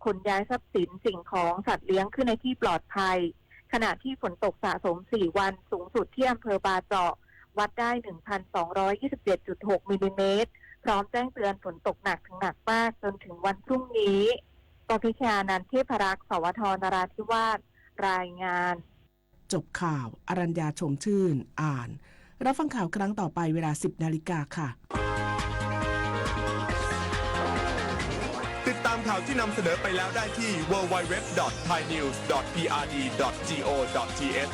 ขนย้ายทรัพย์สินสิ่งของสัตว์เลี้ยงขึ้นในที่ปลอดภัยขณะที่ฝนตกสะสม4วันสูงสุดที่อำเภอบาเจาะวัดได้ 1,227.6 มิลลิเมตรพร้อมแจ้งเตือนฝนตกหนักถึงหนักมากจนถึงวันพรุ่งนี้กพิชานันท์ เทพรักษ์ สวท นราธิวาสรายงานจบข่าวอรัญญาชมชื่นอ่านรับฟังข่าวครั้งต่อไปเวลา 10 นาฬิกาค่ะติดตามข่าวที่นำเสนอไปแล้วได้ที่ www.thainews.prd.go.th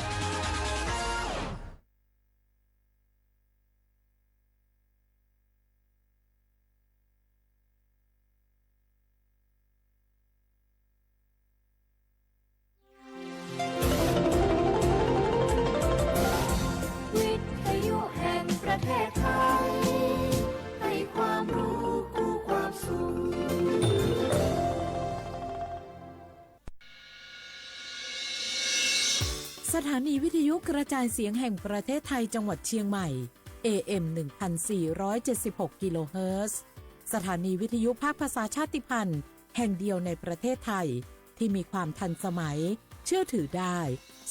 สถานีวิทยุกระจายเสียงแห่งประเทศไทยจังหวัดเชียงใหม่ AM 1476 กิโลเฮิรตซ์สถานีวิทยุภาคภาษาชาติพันธุ์แห่งเดียวในประเทศไทยที่มีความทันสมัยเชื่อถือได้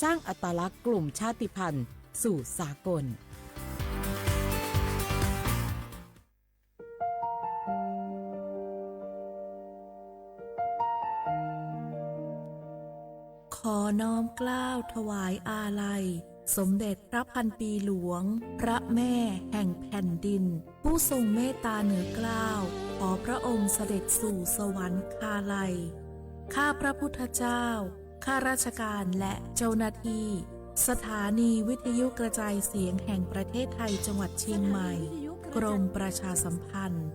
สร้างอัตลักษณ์กลุ่มชาติพันธุ์สู่สากลขอน้อมเกล้าถวายอาลัยสมเด็จพระพันปีหลวงพระแม่แห่งแผ่นดินผู้ทรงเมตตาเหนือเกล้าขอพระองค์เสด็จสู่สวรรคาลัยข้าพระพุทธเจ้าข้าราชการและเจ้าหน้าที่สถานีวิทยุกระจายเสียงแห่งประเทศไทยจังหวัดเชียงใหม่กรมประชาสัมพันธ์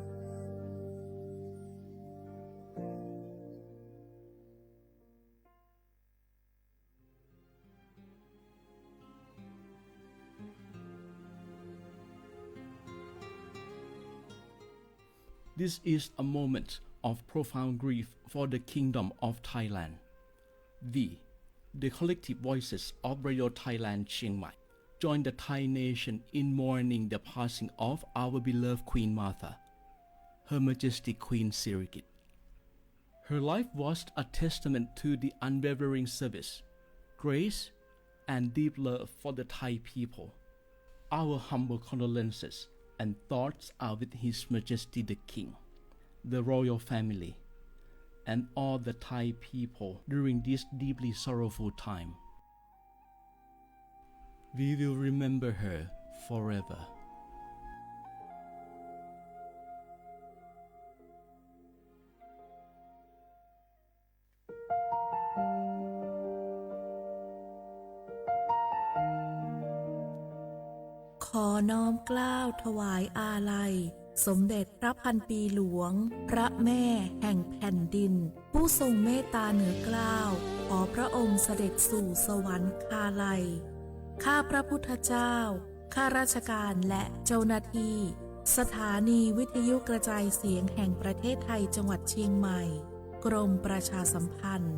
This is a moment of profound grief for the Kingdom of Thailand. We, the collective voices of Radio Thailand Chiang Mai, join the Thai nation in mourning the passing of our beloved Queen Martha, Her Majesty Queen Sirikit. Her life was a testament to the unwavering service, grace, and deep love for the Thai people. Our humble condolences and thoughts are with His Majesty the King, the royal family, and all the Thai people during this deeply sorrowful time. We will remember her forever.ขอน้อมเกล้าถวายอาลัยสมเด็จพระพันปีหลวงพระแม่แห่งแผ่นดินผู้ทรงเมตตาเหนือเกล้าขอพระองค์เสด็จสู่สวรรคาลัยข้าพระพุทธเจ้าข้าราชการและเจ้าหน้าที่สถานีวิทยุกระจายเสียงแห่งประเทศไทยจังหวัดเชียงใหม่กรมประชาสัมพันธ์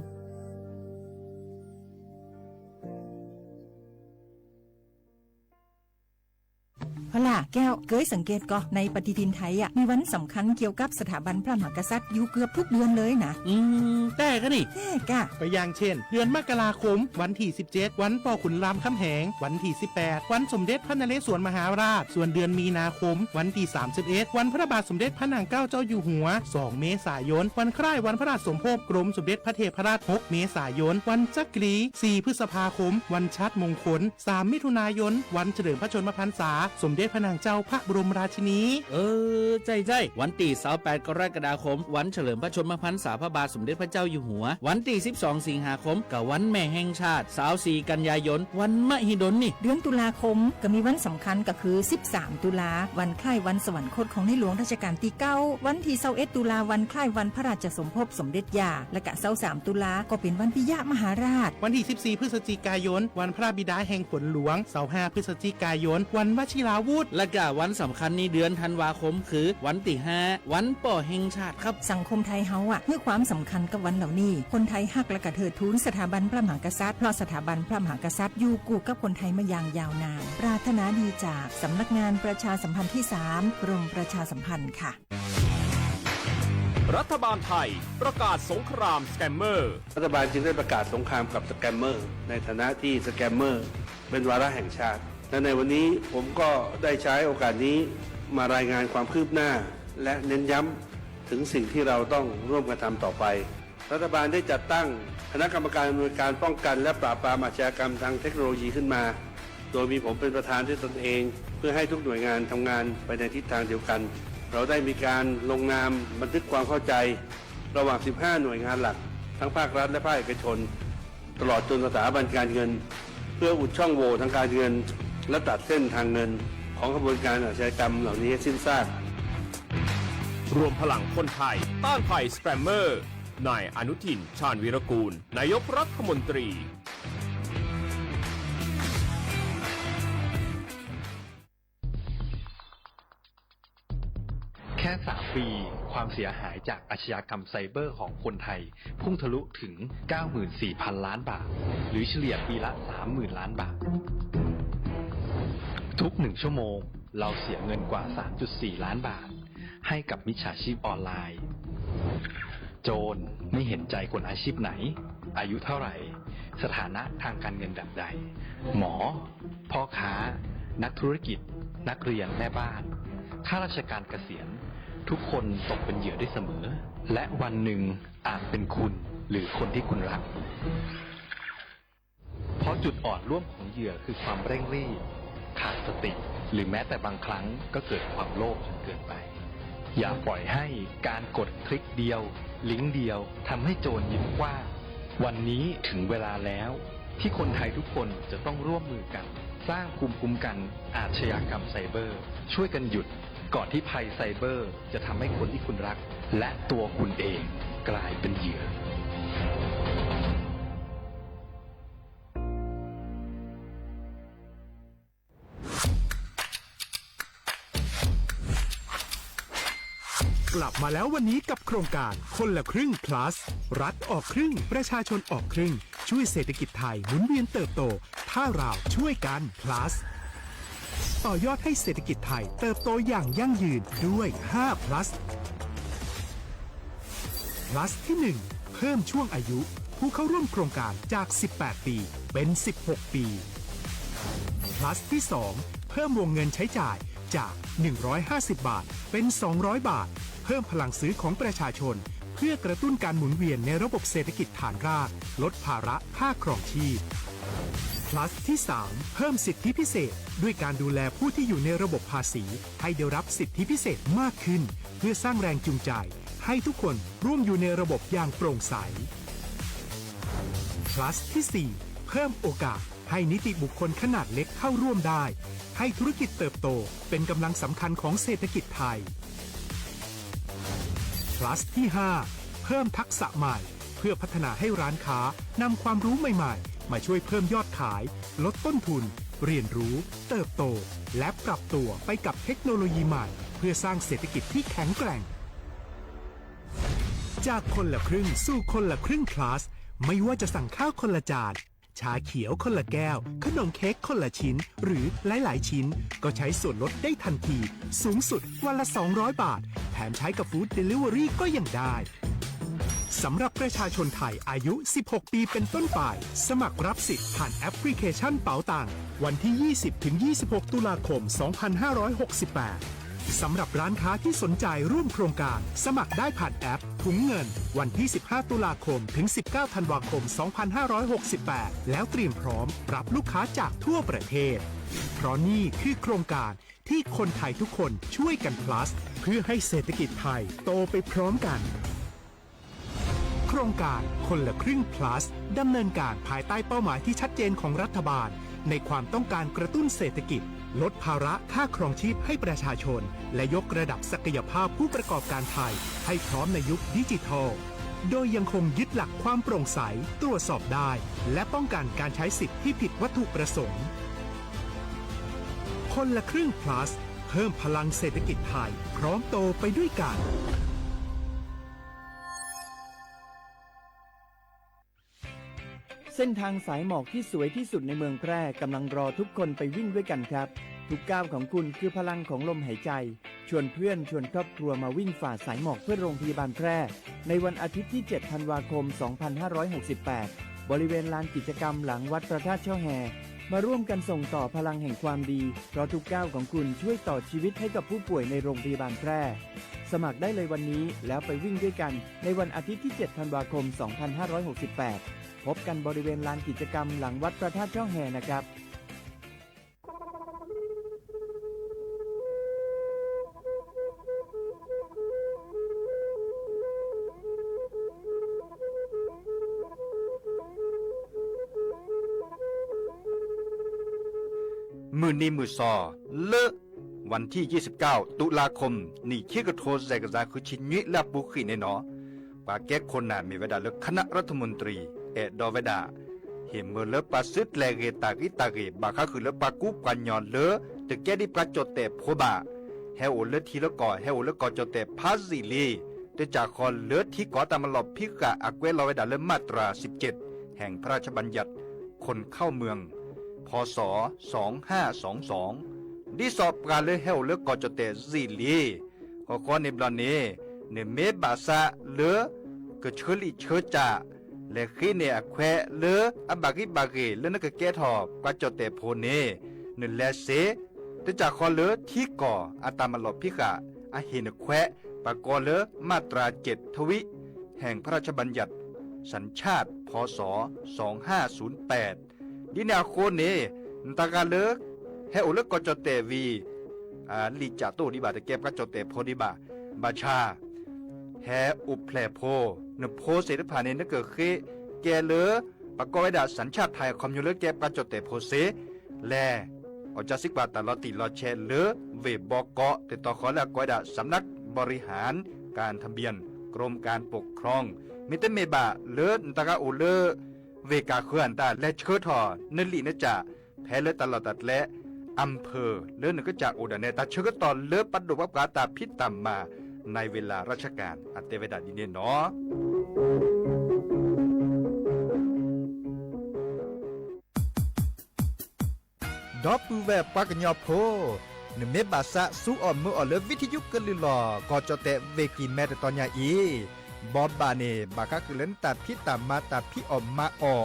พล่ะแก้วเคยสังเกตก็ในปฏิทินไทยมีวันสำคัญเกี่ยวกับสถาบันพระมหากษัตริย์อยู่เกือบทุกเดือนเลยนะแต่ก็นี่กะก็อย่างเช่นเดือนมกราคมวันที่17วันป่อขุนรามคำแหงวันที่18วันสมเด็จพระนเรศวรมหาราชส่วนเดือนมีนาคมวันที่31วันพระบาทสมเด็จพระนางเกล้าเจ้าอยู่หัว2เมษายนวันคล้ายวันพระราชสมภพกรมสมเด็จพระเทพราช6เมษายนวันจักรี4พฤษภาคมวันชัดมงคล3มิถุนายนวันเฉลิมพระชนมพรรษาสมเด็จพระนางเจ้าพระบรมราชินีใจวันที่28กรกฎาคมวันเฉลิมพระชนมพรรษาพระบาทสมเด็จพระเจ้าอยู่หัววันที่12สิงหาคมกับวันแม่แห่งชาติ24กันยายนวันมหิดลนี่เดือนตุลาคมก็มีวันสำคัญก็คือ13ตุลาวันคล้ายวันสวรรคตของในหลวงรัชกาลที่9วันที่21ตุลาวันคล้ายวันพระราชสมภพสมเด็จย่าและก็23ตุลาก็เป็นวันปิยมหาราชวันที่14พฤศจิกายนวันพระบิดาแห่งฝนหลวง25พฤศจิกายนวันวชิราวุธและก็วันสำคัญในเดือนธันวาคมคือวันที่5วันป่อแห่งชาติครับสังคมไทยเฮาให้ความสำคัญกับวันเหล่านี้คนไทยฮักและก็เทิดทูนสถาบันพระมหากษัตริย์เพราะสถาบันพระมหากษัตริย์อยู่คู่กับคนไทยมาอย่างยาวนานปรารถนาดีจากสำนักงานประชาสัมพันธ์ที่3กรมประชาสัมพันธ์ค่ะ รัฐบาลไทยประกาศสงครามสแกมเมอร์รัฐบาลจึงได้ประกาศสงครามกับสแกมเมอร์ในฐานะที่สแกมเมอร์เป็นวาระแห่งชาติและในวันนี้ผมก็ได้ใช้โอกาสนี้มารายงานความคืบหน้าและเน้นย้ำถึงสิ่งที่เราต้องร่วมกันทำต่อไปรัฐบาลได้จัดตั้งคณะกรรมการอำนวยการป้องกันและปราบปรามอาชญากรรมทางเทคโนโลยีขึ้นมาโดยมีผมเป็นประธานด้วยตนเองเพื่อให้ทุกหน่วยงานทำงานไปในทิศทางเดียวกันเราได้มีการลงนามบันทึกความเข้าใจระหว่าง 15 หน่วยงานหลักทั้งภาครัฐและภาคเอกชนตลอดจนสถาบันการเงินเพื่ออุดช่องโหว่ทางการเงินและตัดเส้นทางเงินของกระบวนการอาชญากรรมเหล่านี้ให้สิ้นซากรวมพลังคนไทยต้านภัยสแกมเมอร์นายอนุทิน ชาญวีรกูลนายกรัฐมนตรีแค่3 ปีความเสียหายจากอาชญากรรมไซเบอร์ของคนไทยพุ่งทะลุถึง 94,000 ล้านบาทหรือเฉลี่ยปีละ 30,000 ล้านบาททุก1 ชั่วโมงเราเสียเงินกว่า 3.4 ล้านบาทให้กับมิจฉาชีพออนไลน์โจรไม่เห็นใจคนอาชีพไหนอายุเท่าไหร่สถานะทางการเงินแบบใดหมอพ่อค้านักธุรกิจนักเรียนแม่บ้านข้าราชการเกษียณทุกคนตกเป็นเหยื่อได้เสมอและวันหนึ่งอาจเป็นคุณหรือคนที่คุณรักเพราะจุดอ่อนร่วมของเหยื่อคือความเร่งรีบขาดสติหรือแม้แต่บางครั้งก็เกิดความโลภจนเกินไปอย่าปล่อยให้การกดคลิกเดียวลิงก์เดียวทำให้โจรยิ้มกว้างวันนี้ถึงเวลาแล้วที่คนไทยทุกคนจะต้องร่วมมือกันสร้างภูมิคุ้มกันอาชญากรรมไซเบอร์ช่วยกันหยุดก่อนที่ภัยไซเบอร์จะทำให้คนที่คุณรักและตัวคุณเองกลายเป็นเหยื่อก ลับมาแล้ววันนี้กับโครงการคนละครึ่ง plus รัฐออกครึ่งประชาชนออกครึ่งช่วยเศรษฐกิจไทยหมุนเวียนเติบโตถ้าเราช่วยกัน plus ต่อยอดให้เศรษฐกิจไทยเติบโตอย่างยั่งยืนด้วย5 plus plus ที่ 1 เพิ่มช่วงอายุผู้เข้าร่วมโครงการจาก 18 ปีเป็น16 ปี plus ที่ 2 เพิ่มวงเงินใช้จ่ายจาก150 บาทเป็น200 บาทเพิ่มพลังซื้อของประชาชนเพื่อกระตุ้นการหมุนเวียนในระบบเศรษฐกิจฐานรากลดภาระค่าครองชีพ plus ที่ 3 เพิ่มสิทธิพิเศษด้วยการดูแลผู้ที่อยู่ในระบบภาษีให้ได้รับสิทธิพิเศษมากขึ้นเพื่อสร้างแรงจูงใจให้ทุกคนร่วมอยู่ในระบบอย่างโปร่งใส plus ที่ 4 เพิ่มโอกาสให้นิติบุคคลขนาดเล็กเข้าร่วมได้ให้ธุรกิจเติบโตเป็นกำลังสำคัญของเศรษฐกิจไทย plus ที่ 5 เพิ่มทักษะใหม่เพื่อพัฒนาให้ร้านค้านำความรู้ใหม่ๆมาช่วยเพิ่มยอดขายลดต้นทุนเรียนรู้เติบโตและปรับตัวไปกับเทคโนโลยีใหม่เพื่อสร้างเศรษฐกิจที่แข็งแกร่งจากคนละครึ่งสู่คนละครึ่ง plus ไม่ว่าจะสั่งข้าวคนละจานชาเขียวคนละแก้วขนมเค้กคนละชิ้นหรือหลายๆชิ้นก็ใช้ส่วนลดได้ทันทีสูงสุดวันละ200 บาทแถมใช้กับฟู้ดเดลิเวอรี่ก็ยังได้สำหรับประชาชนไทยอายุ16 ปีเป็นต้นไปสมัครรับสิทธิ์ผ่านแอปพลิเคชันเป๋าตังวันที่ 20-26 ตุลาคม 2568 สำหรับร้านค้าที่สนใจร่วมโครงการสมัครได้ผ่านแอปถุงเงินวันที่ 15 ตุลาคมถึง 19 ธันวาคม 2568 แล้วเตรียมพร้อมรับลูกค้าจากทั่วประเทศเพราะนี่คือโครงการที่คนไทยทุกคนช่วยกัน plus เพื่อให้เศรษฐกิจไทยโตไปพร้อมกันโครงการคนละครึ่ง plus ดำเนินการภายใต้เป้าหมายที่ชัดเจนของรัฐบาลในความต้องการกระตุ้นเศรษฐกิจลดภาระค่าครองชีพให้ประชาชนและยกระดับศักยภาพผู้ประกอบการไทยให้พร้อมในยุคดิจิทัลโดยยังคงยึดหลักความโปร่งใสตรวจสอบได้และป้องกันการใช้สิทธิที่ผิดวัตถุประสงค์คนละครึ่ง plus เพิ่มพลังเศรษฐกิจไทยพร้อมโตไปด้วยกันเส้นทางสายหมอกที่สวยที่สุดในเมืองแพร่กำลังรอทุกคนไปวิ่งด้วยกันครับทุกก้าวของคุณคือพลังของลมหายใจ ชวนเพื่อนชวนครอบครัวมาวิ่งฝ่าสายหมอกเพื่อโรงพยาบาลแพร่ในวันอาทิตย์ที่ 7 ธันวาคม 2568 บริเวณลานกิจกรรมหลังวัดพระธาตุช่อแฮมาร่วมกันส่งต่อพลังแห่งความดีเพราะทุกก้าวของคุณช่วยต่อชีวิตให้กับผู้ป่วยในโรงพยาบาลแพร่สมัครได้เลยวันนี้แล้วไปวิ่งด้วยกันในวันอาทิตย์ที่ 7 ธันวาคม 2568 พบกันบริเวณลานกิจกรรมหลังวัดพระธาตุช่อแฮนะครับ มือนี้มือซอเลอะวันที่ 29 ตุลาคมนี่คิดกระโทษใจกระจายคือชินยิและบุขีในหนอปาแก้คนน่ะมีเวลาเลือกคณะรัฐมนตรีดอเวดาเห็นเมื่อเลือกปาซึดแลเกตากิตาเกบาคาคือเลือกปากุปัญญอนเลือตึกแก้ดิปราจดแต่โพบาเฮโอเลือทีละก่อเฮโอเลือกก่อจดแต่พาซิลีแต่จากคอนเลือที่ก่อตามหลบพิกะอักเวลอเวดาเลือมาตรา 17 แห่งพระราชบัญญัติคนเข้าเมืองพ.ศ. 2522ดิสอบการเลือกเฮาเลือกก่อจดแต่ซีลีก็ในบลอนนี้ในเมบาซาเลือกเชลิเชจ่าและขี้ในอแควเลืออับากิบาเกเลือนกแก้ทอปาจดแต่โพเนในแลเซแต่จากคอเลือที่ก่ออาตามลบพิกะอาหินแควปากอเลือมาตรา 7 ทวิแห่งพระราชบัญญัติสัญชาติพ.ศ. 2508ดินาโคเนตากาเลิกเฮโอเลิกก็จดเตวีลิจาโตดิบาตะเก็บก็จดเตโพดิบาบาชาเฮอุเพลโพนโพเสดผ่านเนเกิดเคแกเลอปะกอยดาสัญชาติไทยคอมยูเลเก็บก็จดเตโพเสแลอจาสิกบาตลอติลอเชเลอเวบอกอติดต่อขอและกอยดาสำนักบริหารการทะเบียนกรมการปกครองมิเตเมบาเลอตากาโอเลอเวกาเคลื่อนตาและเชิดทอนลีนจ่าแพ้เลือตลอดตัดและอำเภอเลือนก็จากอุดรเนตาเชิดตอนเลือปัดดุวับกาตาพิษตามมาในเวลาราชการอัตเตเวดาดินเนาะดอปูแวปากญอโพนเมบาซะสู้ออมมืออเลวิทยุกลือลอก็จะเตเวกินแม่ตอนยาอีบอบบาเนบาคาคือเล่นตาพิตามมาตาพิออมมาออ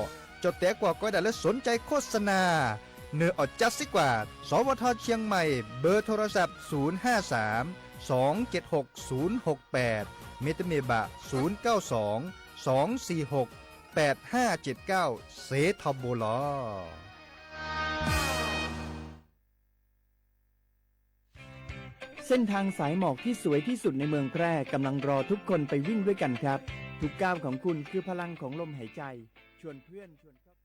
จดแต่กว่าก็ได้และสนใจโฆษณาเนื้ออดจัดสิกว่าสวทเชียงใหม่เบอร์โทรศัพท์053-276-068เมตเมบะ092-246-8579เซทอโบลอเส้นทางสายหมอกที่สวยที่สุดในเมืองแพร่กำลังรอทุกคนไปวิ่งด้วยกันครับทุกก้าวของคุณคือพลังของลมหายใจชวนเพื่อนชวนครอบ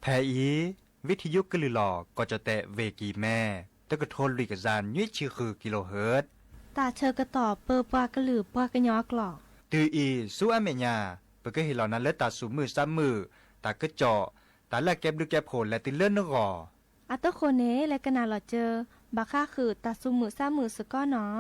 แพอีวิทยุกลือหลอก็จะแตะเวกีแม่ตะกะโทนลุยกะจานยี่ชื่อคือกิโลเฮิรตซ์ตาเชอกระต่อเปอปากระหลือปากระยอกหลอกตืออีสู้อเมญาเปก็เห็นเหล่านั้นและตาสูมือซ้ำมือตากระเจาะตาแลกแก็บลึกแก็บโผล่และติเลื่อนนกออัตโตโคเนและกะนาหลอเจอบาค่าคือตาซุมือซ้ำมือสก้อเนาะ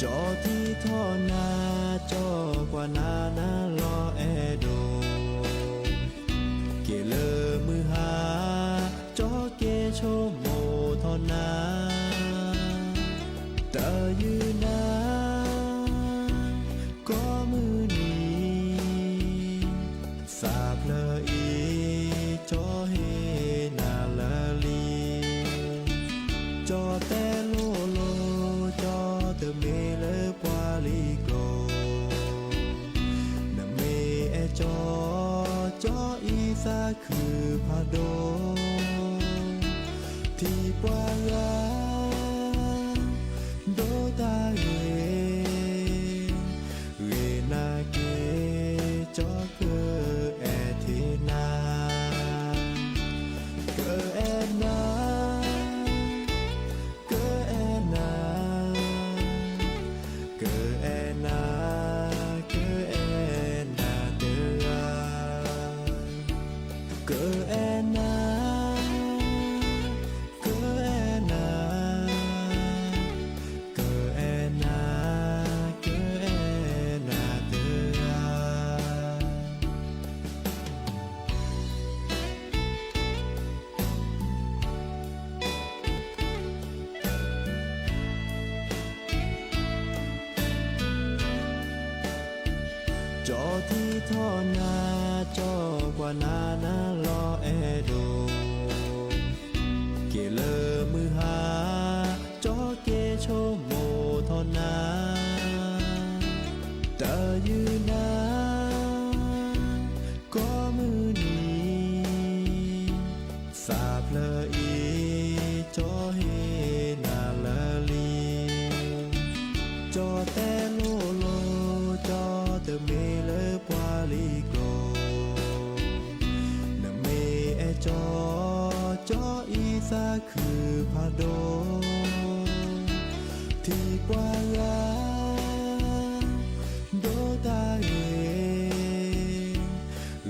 จอที่ท่อนาจอกว่านานาลอแอโดเกเลอมือหาจอเกโชโมท่อนาตายืนนาก็มือนี้สาบเลออี ที่ท่อนาจอกว่านานาลอแอโดเกเลอมือหาจอเกโชโมท่อนาตายืนนาก็มือนี้สาบเลออีจอเฮนาลาลีจอแต่โลโลจอเตเมเลปวาลีโกนเมเอจอจออีสาคือพาโดที่กว่างาโดตาเอ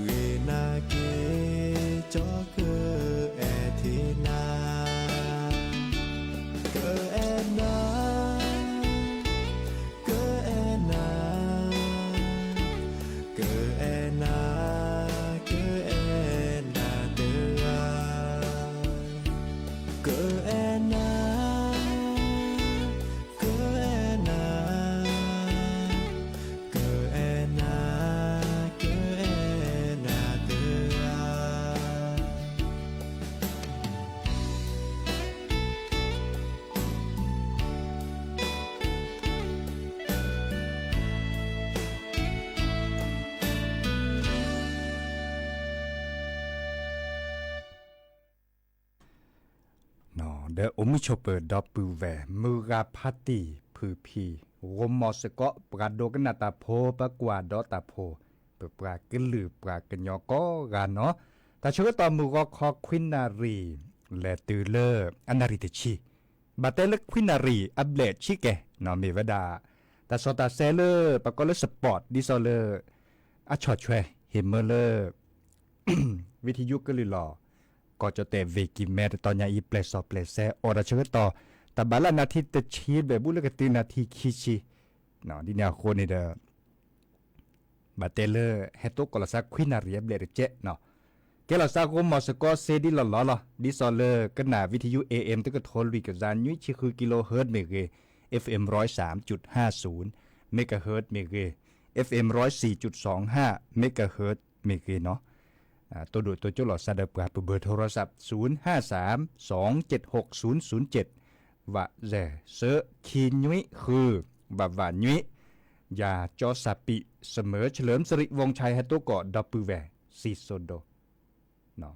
เรนาเกจอเกอแอเทนาเกอแอนาเกอแอนาเกอแอนาเกอแอนาเดอเกอแอนาเกอแอนาเกอแอนาเกอแอนาเดอ เดออมิชเปอร์ดอปูแวมือกาพัตติพือพีวมอสกอปราโดกนาตาโพปะกวาดอตาโพเปปรากลือปรากญอกอกาเนาะแต่ช่วยตอมือก็คอควินารีและตือเลออันนาริตชีบาเตลควินารีอัปเดตชิเกเนาะมีวดาแต่สตาเซเลอร์ปะก็เลสปอร์ตดิซอเลอร์อะชอช่วยเฮมเมอร์เลอร์ วิทยุกลือหลอก็จะเตเวกิแมตตอนยาอีเปลซอเปลเซออราเชื่อต่อแต่บาลนาทีตะชีแบบบุลกตีนาทีคิชิเนาะดินยาโคนี่เดอบาเตเลอร์เฮโตกอลาซาควินารีเบลเจเนาะเกลาซาโกมอสกอเซดิลลอดิซอเลอร์ก็นาวิทยุ AM ตะกโทลวิกซานยุชิคือกิโลเฮิรตซ์เมเก FM 103.50 เมกะเฮิรตซ์เมเก FM 104.25 เมกะเฮิรตซ์เมเกเนาะตัวดูตัวจุลอซาเดปราเบอร์โทรศัพท์0532760007ว่าแจเซคีนุยคือบ่าวานุยยาจอสปิเสมอเฉลิมสิริวงชัยให้ตัวเกาะดับเบิลแวซีโซโดเนาะ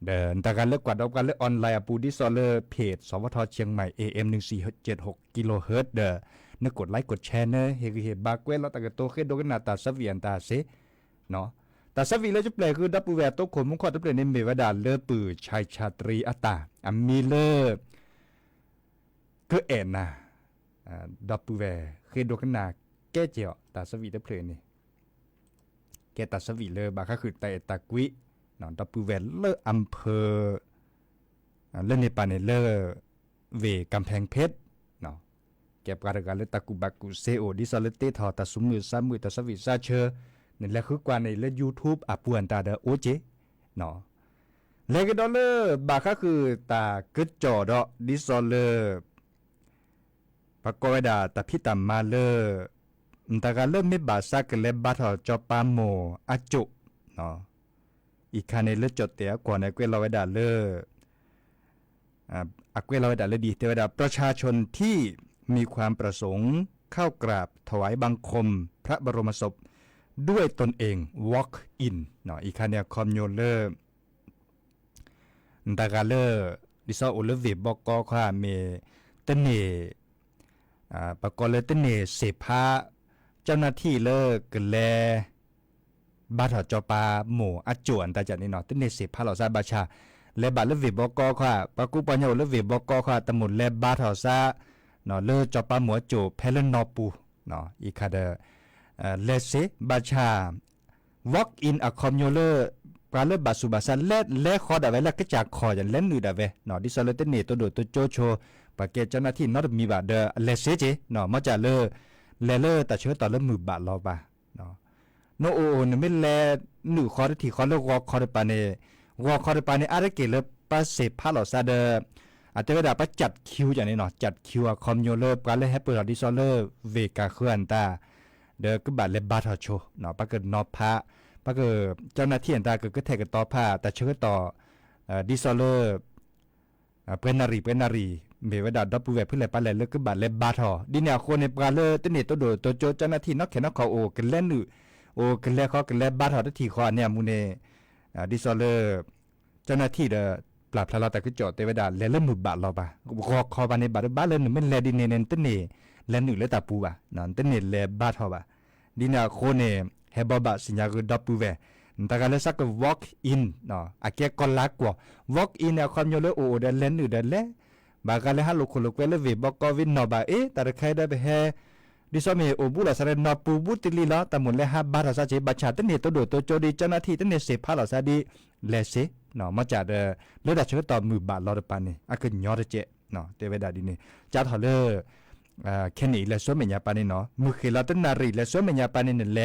เดินแต่การเลือกกว่าดอกการเลือกออนไลน์ปูดิซอเลอร์เพจสวทเชียงใหม่ AM 1476กิโลเฮิรตซ์เด้อนึกกดไลค์กดแชร์เนอะเฮบากเวลแล้วแต่ก็โตเคโดกันนาตาสเวียนตาเซเนาะแต่สวีเลจุเปลคือดับปูแวโตขมมุขอดับเปลในเมวดาเลอปือชายชาตรีอัตตาอัมมีเลอคือเอ็นนะดับปูแวเคโดกันนาแก้เจียวตาสวีดับเปลนี่แกตาสวีเลอบาก็คือไตตะกุยเนาะดับปูแวเลออำเภอเลอในปานเลอเวกำแพงเพชรเนาะแกปการกันเลตะกุบักกุเซโอดิซาเลเตทอตาสุมือซามือตาสวีซาเชอนี่แหละคือกว่าในเล่น YouTube อ่ะปวนตาเดอโอเจเนาะเลกดอลเลอร์บาก็คือตากึดจอดอดิซอลเลอร์ปะกอยดาตะพิตัมมาเลอร์ตากาเริ่มไม่บาซักเลบาทอจอปาโมอะจุเนาะอีกคันในเลือดจดเตียกว่าในเกวลาเวดาเลอร์เกวลาเวดาเลดีเทวดาประชาชนที่มีความประสงค์เข้ากราบถวายบังคมพระบรมศพด้วยตนเอง walk in เนาะอีกคันเนี่ยคอมโยเลอร์ดากาเลอร์ดิซอโอเลเวบอกก็ค่ะเมตเนปกเลตเนเสภาเจ้าหน้าที่เลอกแลบาถอจอปาหมู่อจวนตาจันนี่เนาะตเนเสภาเหล่าซาบาชาและบาเลเวบอกก็ค่ะปกุปัญญาเลเวบอกก็ค่ะตมุนและบาถอซาเนาะเลจอปาหมู่โจเพลนอปูเนาะอีกคันเลเซบาชา walk in a commuler ปราเลบาสุบาซันเลขอดาเวละก็จากคออย่างเล่นนือดาเวเนาะดิซอเลเตเนตัวโดตัวโจโชปะเกเจ้าหน้าที่นอดมีบาเดเลเซเจเนาะมาจากเลแต่เชื่อต่อเลมือบาลอบาเนาะโนโอเนี่ยไม่แลหนูคอที่คอเลวอคอดปาเนวอคอดปาเนอะไรเกเลปาเซพาลอซาเดอาจจะเวลาไปจัดคิวอย่างนี้เนาะจัดคิวคอมโยเลอร์ปราเลแฮปเปอร์ดิซอเลอร์เวกาเคลื่อนตา เดอก็บาดเลบาทอโชเนาะปะเกิดนอพะปะเกิดเจ้าหน้าที่อันตาก็แทกต่อผ้าแต่เชื่อต่อดิซอลเลอร์เป็นนารีเมวดาดอปูเวเพื่อเลยปะเลยเลิกก็บาดเลบาทอดิเนี่ยคนในปลาเลอตเนตตัวโดตัวโจเจ้าหน้าที่นอกแขนนอกเขาโอกันเล่นหรือโอกันเล่นเขากันเล่นบาทอที่คอเนี่ยมูเนดิซอลเลอร์เจ้าหน้าที่เดอปราบพลาเราแต่ก็จอดเทวดาเล่นมือบาดเราปะคอบาในบาดบ้าเล่นหนึ่งมันแลดินเนนตเนเล่นหนึ่งเล่นตาปูปะนั่นตเนเล่บาทอปะดิเนี่ยคนเนี่ยเฮบอบะสิญญาคือดอปูเวแต่การเล่นสัก walk in เนาะอาเกะก็ลักกว่า walk inเนี่ยความโยเลโอเดเล่นหนึ่งเดเล่บางการเล่นฮัลโหลคนลุกเวลเวบอกก็วินนอบะแต่ใครได้ไปเฮดิสมีโอบุลาสเรนนอปูบุติลีละแต่หมดเลยฮะบาทซาเจบัชชาตเนตัวโดตัวโจดีเจ้าหน้าที่ตเนเสพาลาซาดีเลเซเนาะมาจากเลือดเชื้อต่อมือบาทลอดปานนี่อาคือย้อนเจเนาะเทวดาดีนี่จัดหอเลแค่นี้เลสวมญาปานนี่เนาะมือขีลาตนารีเลสวมญาปานนี่เนี่ยเล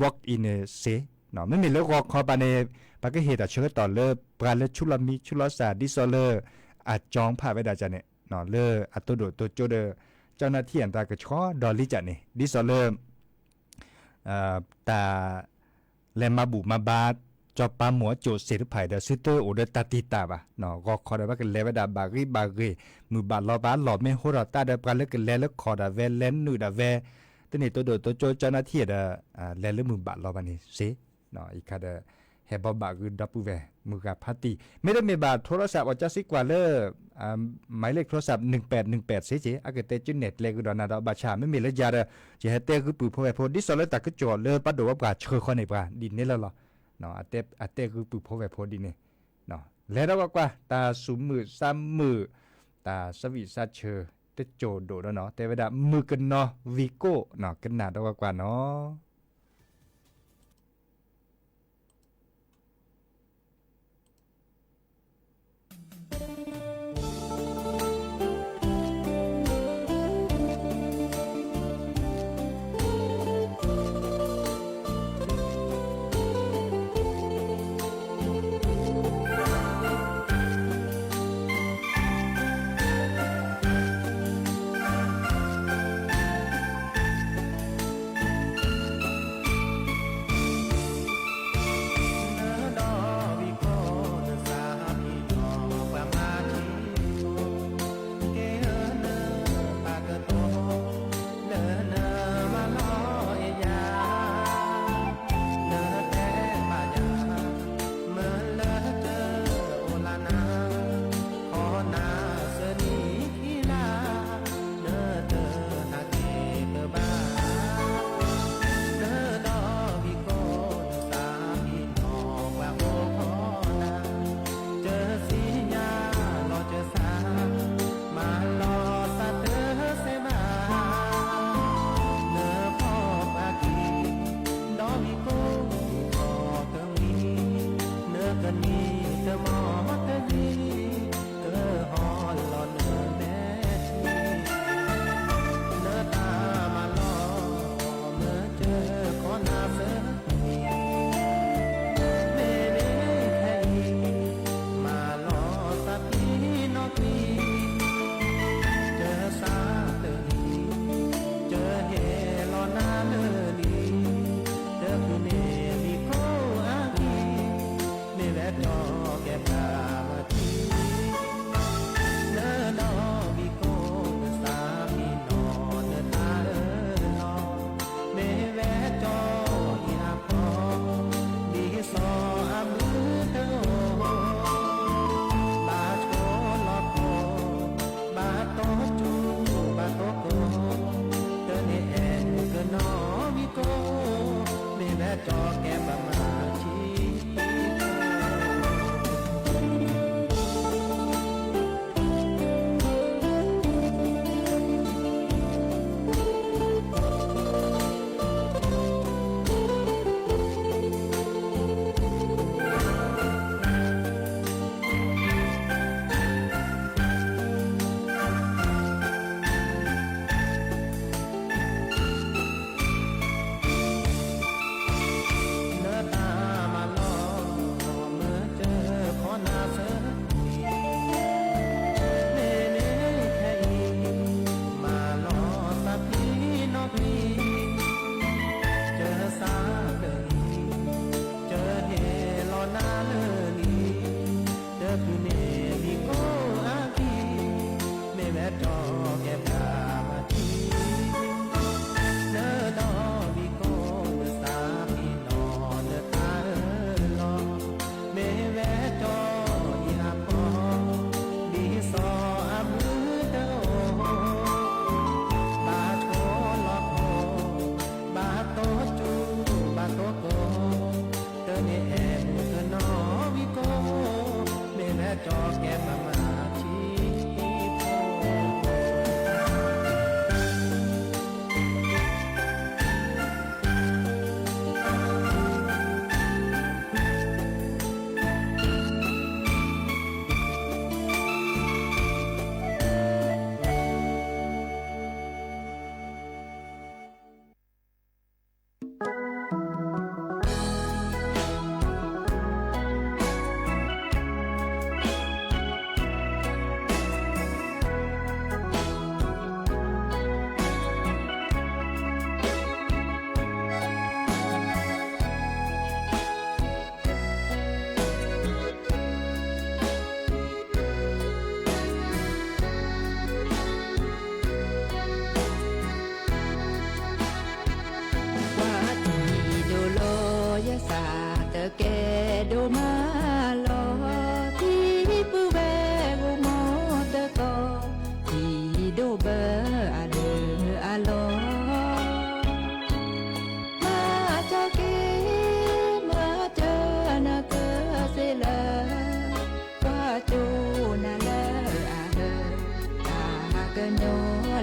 walk in เซเนาะไม่มีเลือกคอปานนี่ปากก็เหตุเชื้อต่อเลปราเลชุลามิชุลาสาดิโซเลอาจองผ่าไปได้จ้ะเนี่ยเนาะเลอัตโตโดตัวโจเดเจ้าหน้าที่อันตรากระชอดอลลี่จ้ะเนี่ยดิโซเลตาเลมาบุมาบาจอปาหมัวโจเสรไผ่เดซิเตอร์โอเดตาติตาบะเนาะก็คอได้ว่ากันเลวดาบากีมือบาลอบาหลอไม่โหราตาเดปราเลกันเลแล้วคอดาเวเลนนูดาเวตนี่ตัวโดตัวโจเจ้าหน้าที่เดเลแล้วมือบาลอบานี่เสเนาะอีกคาเดเฮบอบาคือดับปูเวมือกับพัตติไม่ได้มีบาโทรศัพท์อจสิกว่าเลหมายเลขโทรศัพท์1818เสอากเตจิเน็ตเลกุดอนาดาบาชาไม่มีเลยยาเดจะให้เตคือปือพอไพดิสอลตาก็จอดเลยปัดโดว่าบาเชอคอในบาดินนี่แล้วหรอเนาะอาเตคือปือพอไพดินนี่เนาะแล้วก็กว่าตาสุมือซ้ำมือตาสวิซาเชอเตโจโดแล้วเนาะแต่เวลามือกันเนาะวิโก้เนาะกันหนาดกว่าเนาะ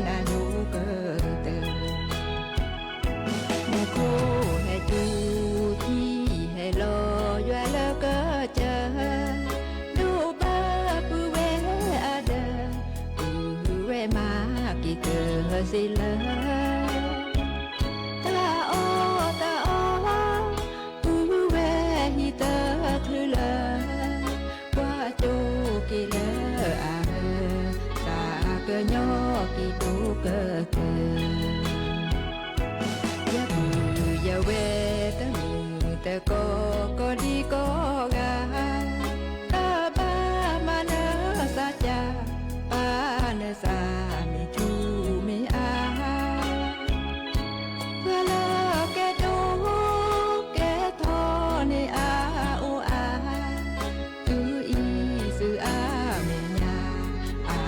นานูเกอเตอมูโคให้จูที่ให้รอยัวเลอเกอเจอดูบ้าปูเวอเดอปูเวมากี่เกอสิเลอตาโอปูเวฮิเตอคือเลอว่าโจกี่เลออาตาเกอโยกี่ตูเกอเกอยาปูยาเวตะมือตะก็ดีก็กาตาบ้ามาเนสาจาปาเนสามิจูมิอาเพื่อเลอแกดูแกทอในอาอูอาตืออีสืออาเมญาอา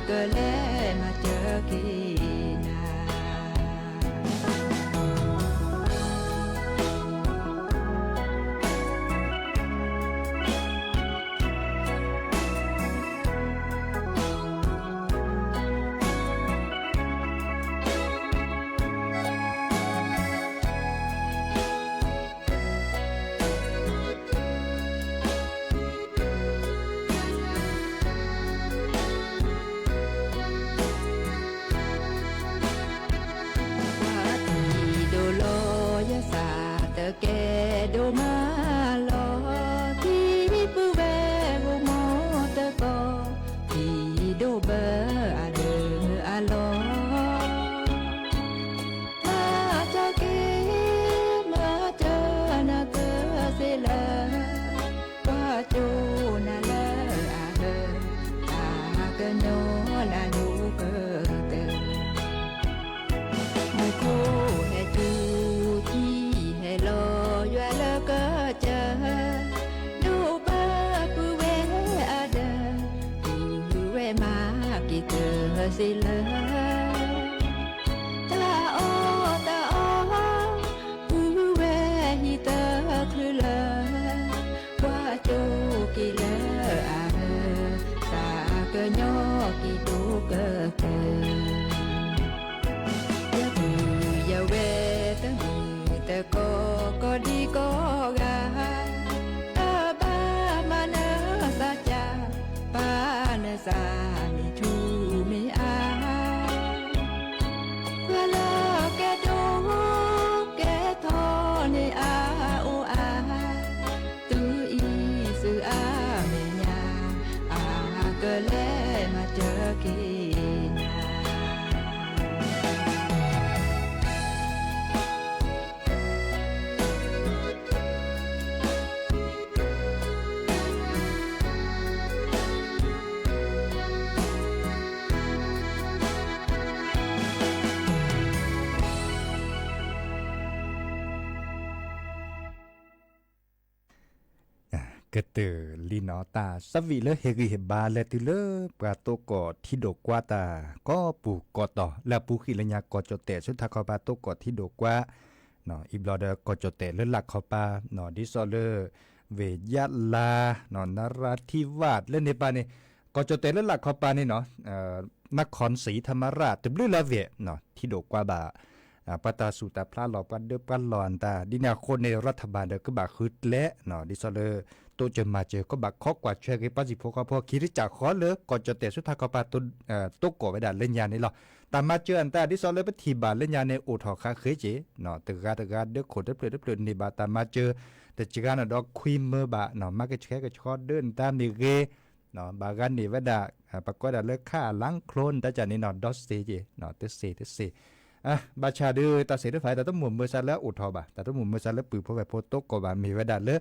เกแลมาเจอกีนาแกดูมาลอที่ปูเวบูโมเตโกที่ดูเบออาเดออาลอมาจากเกมาเจอนาเตอเซลาว่าจูนาเลอาเดออาเกโนนานูเกอเตมูโคให้จูที่ให้รอยัวเลอเกอเจอดูบ้าปูเวอเดอปูเวมากี่เจอสิเลอตาโอปูเวฮิเตอคือเลอว่าโจกี่เลออาตาเกอโยกี่ตูเกอเกอยาปูยาเวตะมือตะก็ดีก็กาตาบ้ามาเนสาจาปาเนสามิจูมิอาเพื่อเลอแกดูแกทอในอาอูอาตืออีสืออาเมญาอาเกแลมาเจอกีนากเตอลีนอตาสวีเลเฮกิเฮบาเลติเลปราโตกอที่โดกว่าตาก็ปูกอต่อและปูขิลญากอจเตสุทธาคอปาโตกอที่โดกว่าเนาะอิบลอเดกอจเตเลหลักคอปาเนาะดิซอเลเวยะลาเนาะนราธิวาสเล่นในปานี่กอจเตเลหลักคอปานี่เนาะนครศรีธรรมราชตึบลือละเวเนาะที่โดกว่าบาปตาสุตาพลาหลอปันเดปันหลอนตาดินาคนในรัฐบาลเดก็บาคึดและเนาะดิซอเลโตจะมาเจอก็บักคอกกว่าเชื่อกี่ปัจจิพกพอคิริจักขอเลยก่อนจะเตะสุดท้ายก็ปาตุก่อไปด่าเล่นยานี่หรอแต่มาเจออันตาที่ซอเลยไปทีบาเล่นยาในอุทอคาเคยเจเนาะตึกาเด็กขดเด็กเปลือยในบาแต่มาเจอแต่จิการดอกควีมเมอร์บาเนาะมาก็แค่ก็ชอเดินตามนี่เกเนาะบากันนี่ว่าด่าปรากฏด่าเลิกฆ่าล้างโคลนแต่จากนี้เนาะดอสเซเจเนาะตึกเซบาชาดือตาเสียด้วยไฟแต่ต้องหมุนเมื่อซันแล้วอุทอบาแต่ต้องหมุนเมื่อซันแล้วปืนพอแบบโพโตกบามีว่าด่าเลิก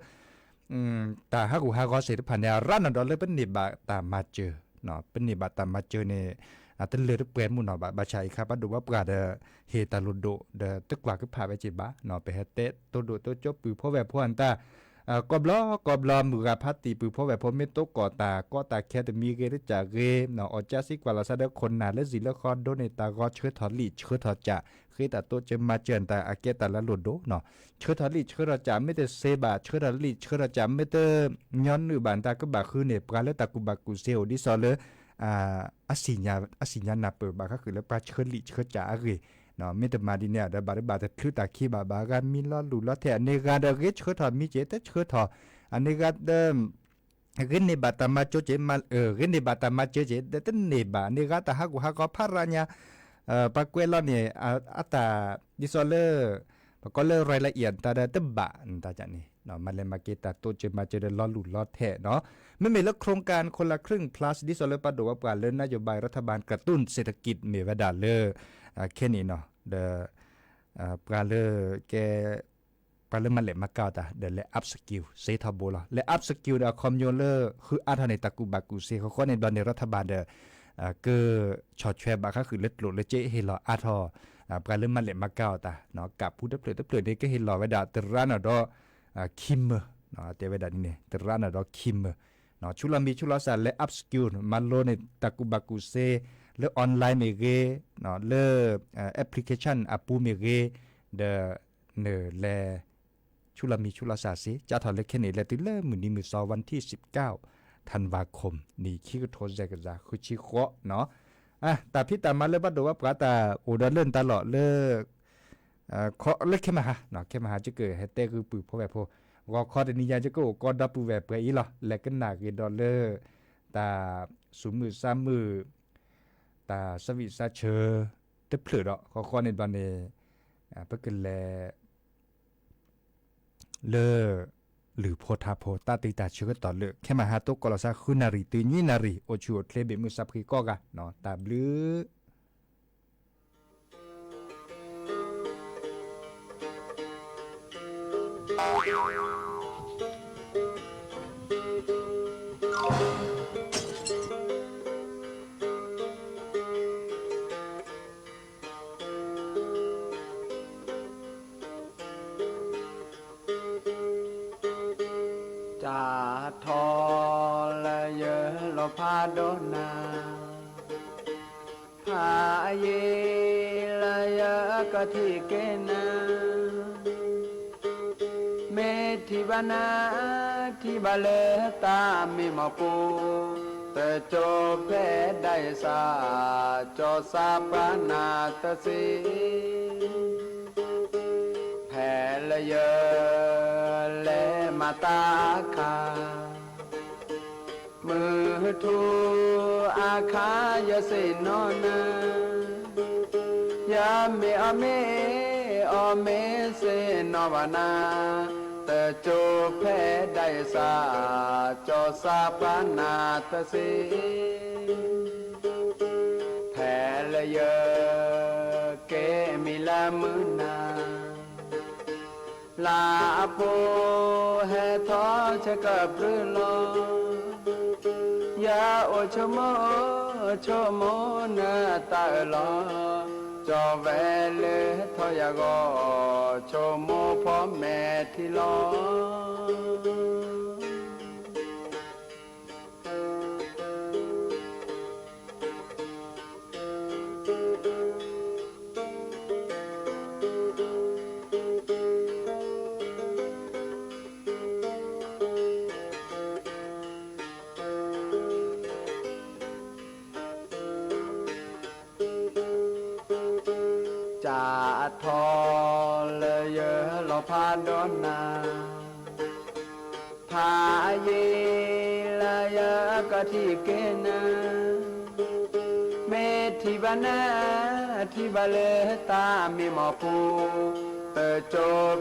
แต่ฮักกูฮักก็เสร็จผ่านเนี่ยร้านนดอเลยเป็นนิบาตามมาเจอเนาะเป็นนิบาตามมาเจอเนี่ยตั้งเลือดเปลี่ยนมุนเนาะบาชัยครับดูว่าปราดเฮตาลุโดเดตึกว่าก็พาไปจีบะเนาะไปเฮเตตัวโดตัวจบปือเพราะแบบพวกอันตากอบล้อมือกับพัตติปือเพราะแบบพวกเมตโตก่อตาก็ตาแค่แต่มีเกลจากเกเนาะอจาซิกว่าเราแสดงคนหนาและสิละครโดนในตาก็เชื้อถอดลีเชื้อถอดจ่าคือแต่ตัวจะมาเจอแต่อาเกตแต่ละลุโดเนาะเชื้อถอดลีเชื้อถอดจ่าไม่แต่เซบาเชื้อถอดลีเชื้อถอดจ่าไม่แต่ย้อนหรือบานตาก็บาคือเนี่ยปลาและตากุบากุเซลดิซอเล อาสิญญานาเปิดบาก็คือแล้วปลาเชิญลิเชิญจ๋าเลยเนาะไม่แต่มาดีเนี่ยเดี๋ยวบาแต่พลื้ตาขี้บากันมีล้อหลุดล้อแถในการเดเชิญถอดมีเจแต่เชิญถอดอันนี้ก็เดิมเงินในบาตามาโจเจมาเงินในบาตามาเจแต่ต้นในบานี่ก็แต่ฮักก็พาราญาปากเวลเนี่ยอัตราดิซอลเลอร์ก็เลือกรายละเอียดแต่ต้นบาตาจันนี่เนาะมาเลยมาเกตาโตเจมาเจเดล้อหลุดล้อแถเนาะไม่มีเลือกโครงการคนละครึ่ง plus ดิซอลเลอร์ปะดูว่าการเลื่อนนโยบายรัฐบาลกระตุ้นเศรษฐกิจเมวดาเลอร์แค่นี้เนาะเดการเลือกแกปาเลมันเลมาเกาตาเดเลอัพสกิลเซทาโบลาเลอัพสกิลเดคอมโยเลอร์คืออาทในตะกูบากูเซเขาในดอนในรัฐบาลเดก็ชอตแชร์บาก็คือเล็ดหลุดเลเจเฮลอาทอปาเลมันเลมาเกาตาเนาะกับผู้ดับเบิลนี่ก็เฮลไว้ดาตรานาดอคิมเนาะเตไว้ดานี่เนี่ยตรานาดอคิมเนาะชุลามีชุลาซาเลอัพสกิลมันโลในตะกูบากูเซเลออนไลน์เมเกเนาะเลแอปพลิเคชันอาปูเมเกเดเนแลชุลามีชุลาซาซิจะถอดเล็กแค่นี้แหละติเล่มือนี้มือซอวันที่19ธันวาคมนี่คิดโทษใจกันจ้าคือชิโคเนาะแต่พี่ตามาเลยบัดดูว่าปลาตาโอดเล่นตลอดเลิกเคาะเล็กแค่มาฮะเนาะแค่มาฮะจะเกิดให้เต้คือปืนพอแบบพอก็คอเดนิยาจะก็ก็ดับปูแบบไปอีหรอและก็หนักดอลเลอร์ตาสูงมือซ้ำมือตาสวิซาเชอเต็มเปลือกเขาคอในบันเนเพื่อกันแลเลอหรือโพธาโพตาติตาเชื่อต่อเลอแค่มาหาตุกกอลซาคุนารีตุญินารีโอชูเคลเบมุสับคิโกกะเนาะตาบลือทอละเยอะลพาโดนาพาเยละเยอะก็ที่เกนาเมทิบานาที่บาเลตามีหมอปูแต่โจเพได้สาโจสาปานาตสีแผ่ละเยอะและมาตาคามือทูอาคายาสิโนนายาเมอเมอเมเสนวนาแต่โจเพได้สาโจสาปานาตสีแผ่ละเยอเกมิลามืนาลาโพเฮทอชะกับรืลอยาโอชโมชโมนาตาลอจอเวเลทอยากอชโมพ่อแม่ที่ลอจาทอเลยเยอะลพาโดนาพาเยละเยอะก็ที่เกนาเมทิบานาที่บาเลตามีหมอปูเตโจ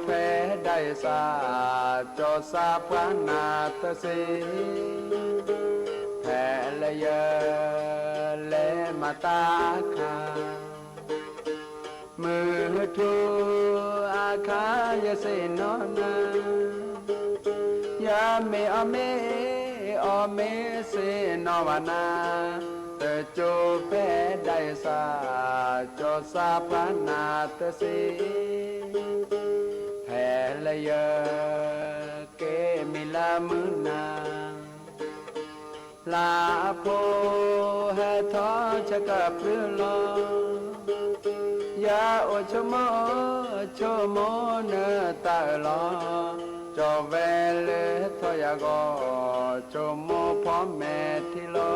เพได้สาโจสาปานาตสีแผ่ละเยอะและมาตาคามือทูอาคายาเสนนายาเมอเมอเมเสนวนาแต่โจเพได้สาโจสาปานาตสีแผ่ละเยอเกมิลามืนาลาโพเฮทอชะกับเรือลอยาโอชโมชโมเนตาลอจอเวเลทอยากอชโมพ่อแม่ที่ลอ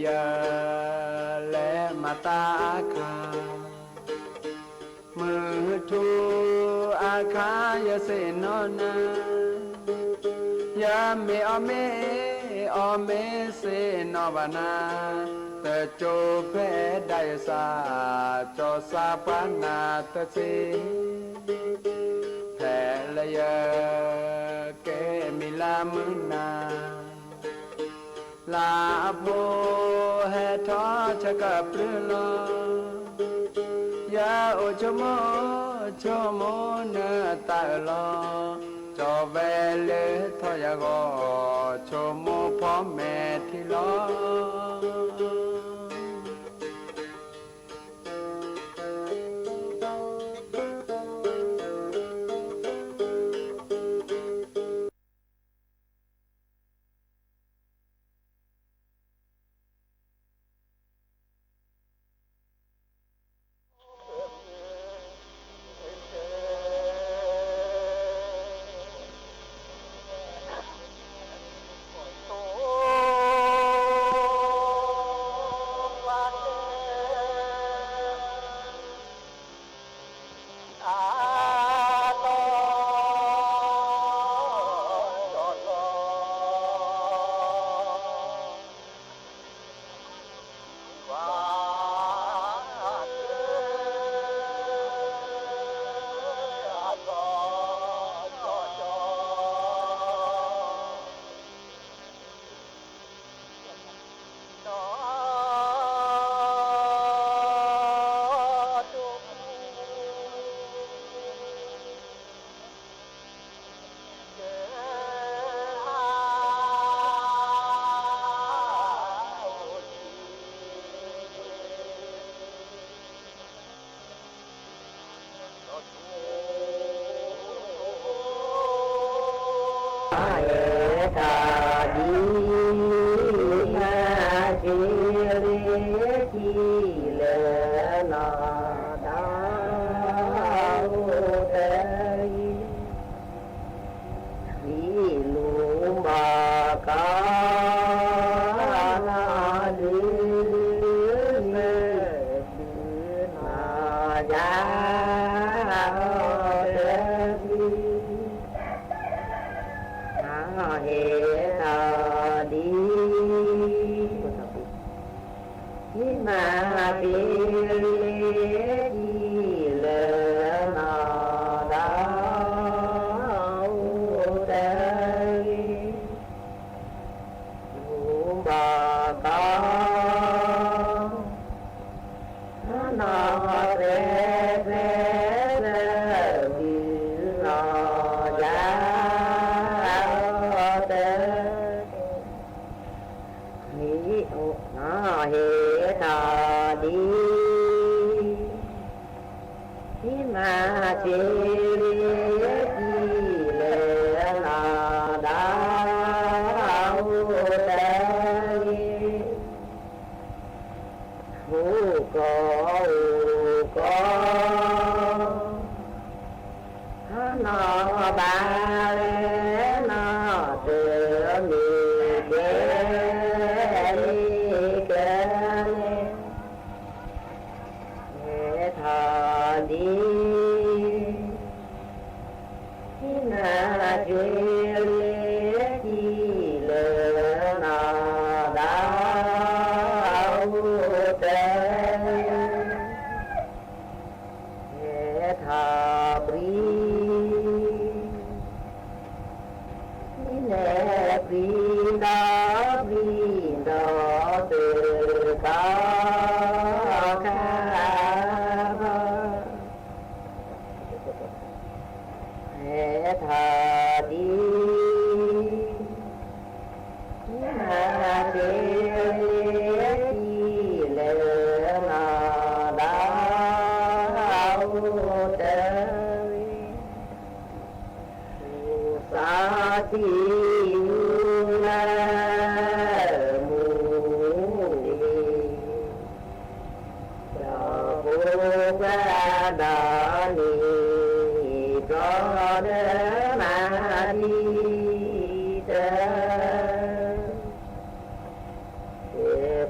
ยและมาตาคามือทูอาคายเสนนายาเมอเมอเมเสนบานาแต่โจเพได้สาจอสาปานาตะเสแผ่ละยาเกมิลามืนาลาโพเฮทอชะกะปรึลอยาโอชโมชโมเนตาลอจอเวเลทอยากอชโมพ่อแม่ที่ลอ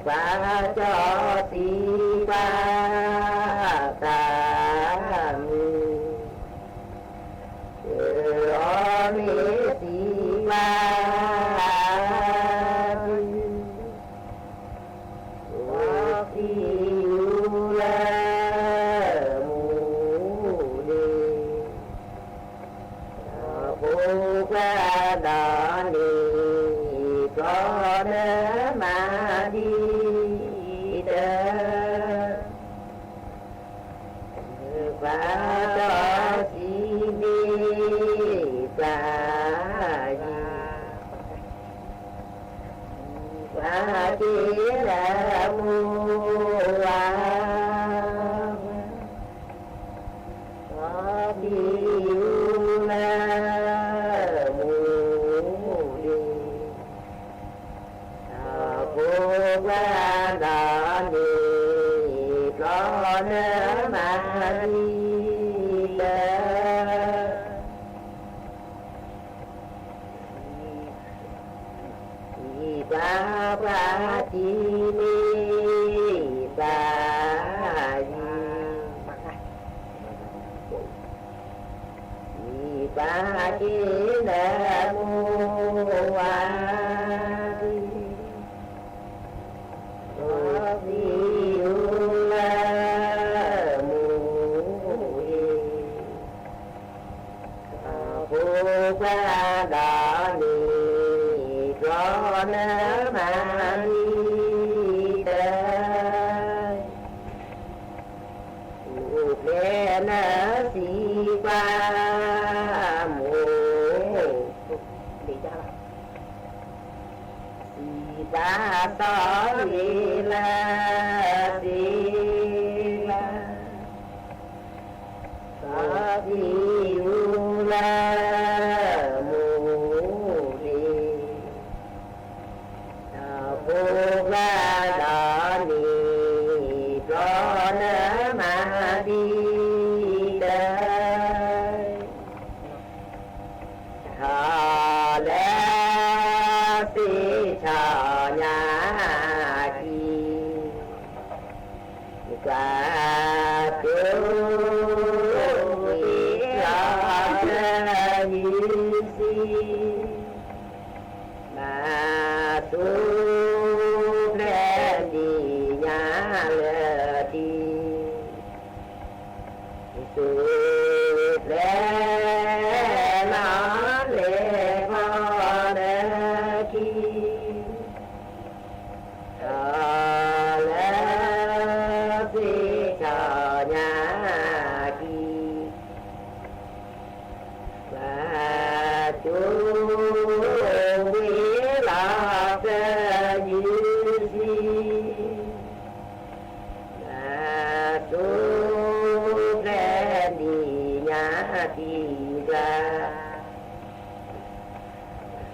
Bye. จอสีบาตามีรอมีสีบาสีอยู่แล้วมูดีผูกระดานดีก็เดินมาดีเดินฟ้าจอสีดีปลาดีฟ้าจีละมูวาก็ดีอยู่แล้วมูดีผูกระดานดีก็เดินมาดีเดินที่ตาปราจีนีตาดีที่ตาจีนมูวาดีอยู่แล้วมูดีผูกระดานดีก็เนื้อมาดีเดินลูกเล่นสีฟ้าหมูดีจ้าสีตาตอลีลาสีลาตอดีอยู่แล้วมูดีผูกระดานดีเพราะเนื้อมาดีเดินข้าแล้วสิชาญาคีกาจูวิลาเจยิสีมาสุแลดีญาเลดีสุแลนาเลพอเดกีเลสิชาญากีมาจูวิลาเจยิสีมาสุแลดีญาติกา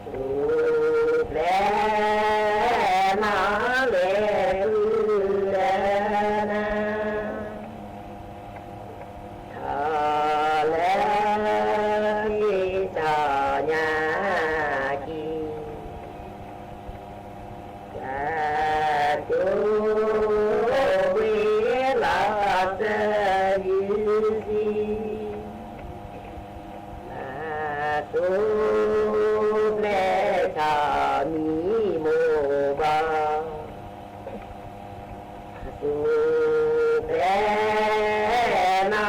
สุแลนาเลเลนะเลยิชาญากีกาจูวิลาเจยิสีมาสุแลชามีโมบาสุแลนา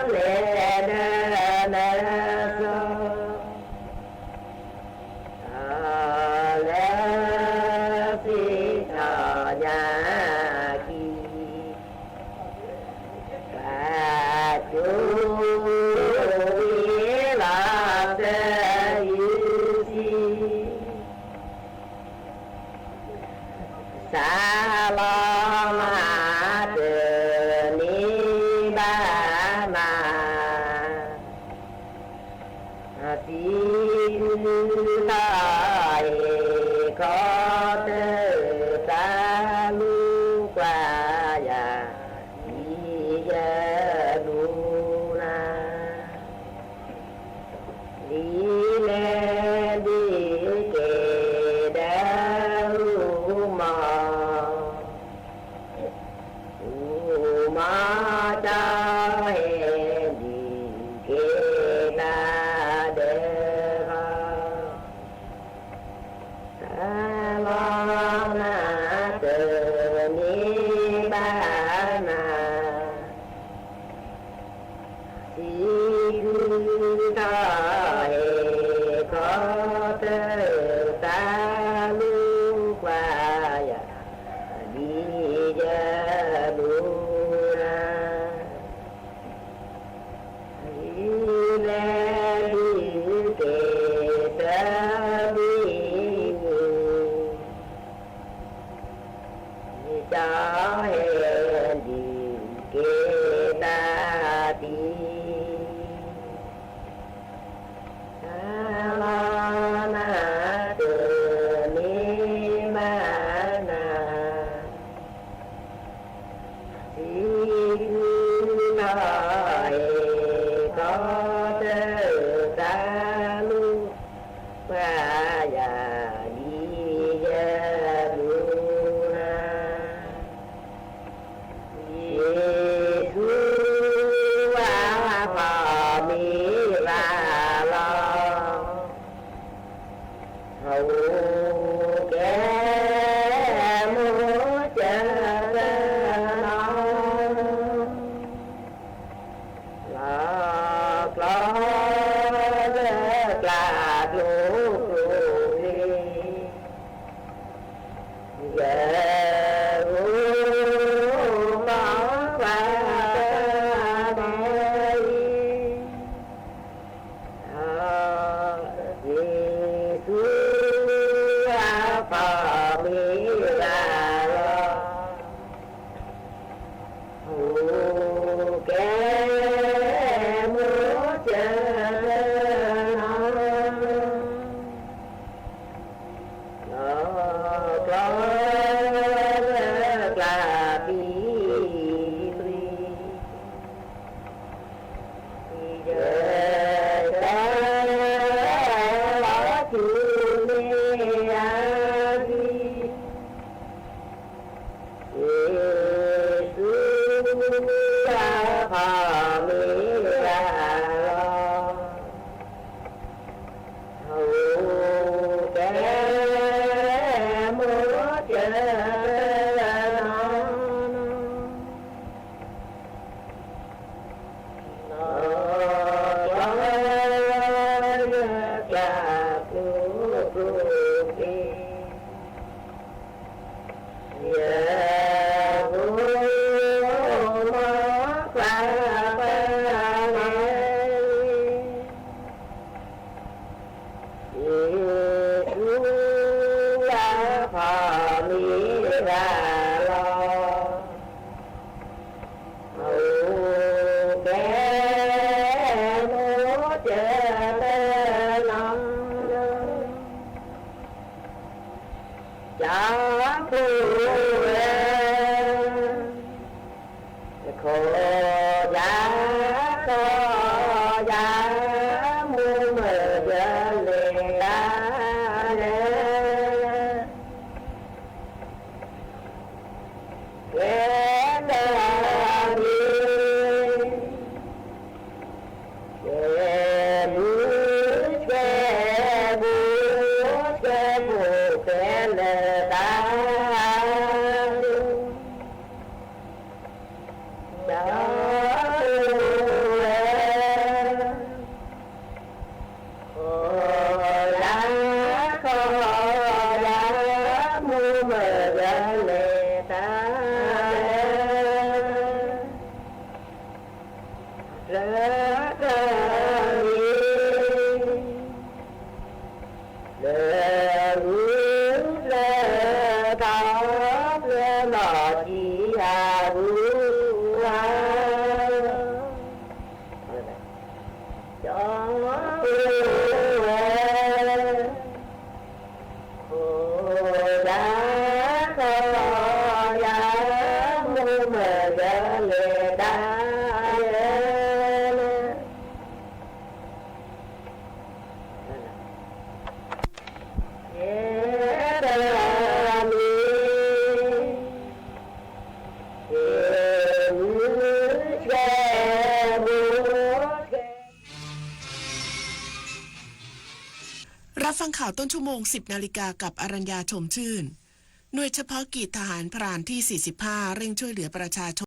เลเดเนโซเลสิชาญาคีกาจูวิลาเจยิสีสาลามาเดนิบามาสีลายขอเตตาลูกวายาดีเยดูนาดีเลดีเกดาลูมา là lũ lũ giờ lũ bỏ qua đây vì xưa phò mi là lo kẻ múa chơi nó có là bí giờ ta lo chuyệnรับฟังข่าวต้นชั่วโมง 10 นาฬิกากับอรัญญาชมชื่นหน่วยเฉพาะกิจทหารพรานที่ 45 เร่งช่วยเหลือประชาชน